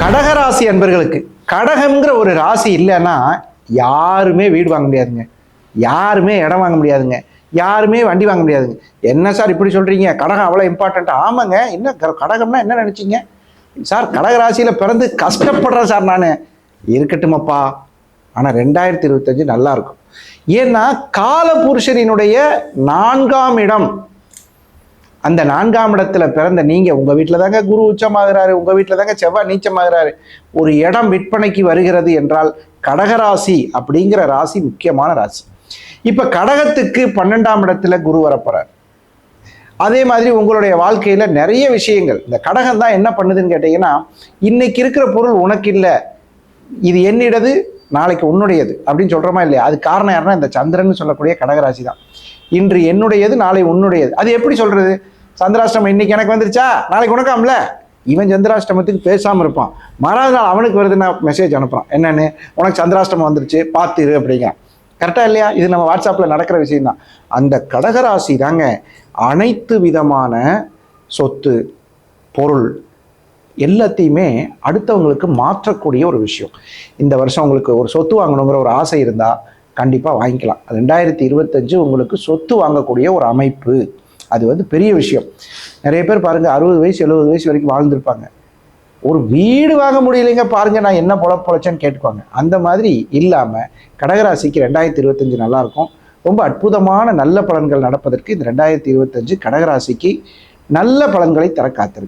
கடகராசி அன்பர்களுக்கு கடகம்ங்கிற ஒரு ராசி இல்லைன்னா யாருமே வீடு வாங்க முடியாதுங்க, யாருமே இடம் வாங்க முடியாதுங்க, யாருமே வண்டி வாங்க முடியாதுங்க. என்ன சார் இப்படி சொல்றீங்க, கடகம் அவ்வளோ இம்பார்ட்டன்ட்? ஆமாங்க. என்ன கடகம்னா என்ன நினைச்சீங்க சார்? கடகராசியில பிறந்து கஷ்டப்படுறேன் சார் நான். இருக்கட்டுமப்பா, ஆனால் 2025 நல்லா இருக்கும். ஏன்னா காலபுருஷனினுடைய 4ஆம் இடம், அந்த 4ஆம் இடத்துல பிறந்த நீங்க, உங்க வீட்டில் தாங்க குரு உச்சமாகிறாரு, உங்க வீட்டில் தாங்க செவ்வாய் நீச்சமாகிறாரு. ஒரு இடம் விற்பனைக்கு வருகிறது என்றால் கடகராசி அப்படிங்கிற ராசி முக்கியமான ராசி. இப்ப கடகத்துக்கு 12ஆம் இடத்துல குரு வரப்போறார். அதே மாதிரி உங்களுடைய வாழ்க்கையில நிறைய விஷயங்கள், இந்த கடகம் தான் என்ன பண்ணுதுன்னு கேட்டீங்கன்னா, இன்னைக்கு இருக்கிற பொருள் உனக்கு இல்லை, இது என்னிடது நாளைக்கு உன்னுடையது அப்படின்னு சொல்றோமா இல்லையா? அது காரணம் யாருன்னா இந்த சந்திரன் சொல்லக்கூடிய கடகராசி தான். இன்று என்னுடையது நாளை உன்னுடையது. அது எப்படி சொல்றது? சந்திராஷ்டமம் இன்னைக்கு எனக்கு வந்துருச்சா, நாளைக்கு உனக்காம்ல. இவன் சந்திராஷ்டமத்துக்கு பேசாம இருப்பான், மறாவது நாள் அவனுக்கு வருதுன்னா மெசேஜ் அனுப்புறான், என்னன்னு, உனக்கு சந்திராஷ்டமம் வந்துருச்சு பார்த்துரு அப்படிங்க. கரெக்டா இல்லையா? இது நம்ம வாட்ஸ்அப்ல நடக்கிற விஷயம் தான். அந்த கடகராசி தாங்க அனைத்து விதமான சொத்து பொருள் எல்லாத்தையுமே அடுத்தவங்களுக்கு மாற்றக்கூடிய ஒரு விஷயம். இந்த வருஷம் உங்களுக்கு ஒரு சொத்து வாங்கணுங்கிற ஒரு ஆசை இருந்தால் கண்டிப்பாக வாங்கிக்கலாம். 2025 உங்களுக்கு சொத்து வாங்கக்கூடிய ஒரு அமைப்பு. அது பெரிய விஷயம். நிறைய பேர் பாருங்க 60 வயசு 70 வயசு வரைக்கும் வாழ்ந்துருப்பாங்க, ஒரு வீடு வாங்க முடியலைங்க, பாருங்க நான் என்ன பொழைச்சேன்னு கேட்டுக்குவாங்க. அந்த மாதிரி இல்லாமல் கடகராசிக்கு 2025 நல்லா இருக்கும். ரொம்ப அற்புதமான நல்ல பலன்கள் நடப்பதற்கு இந்த 2025 கடகராசிக்கு நல்ல பலன்களை தர காத்திருக்கு.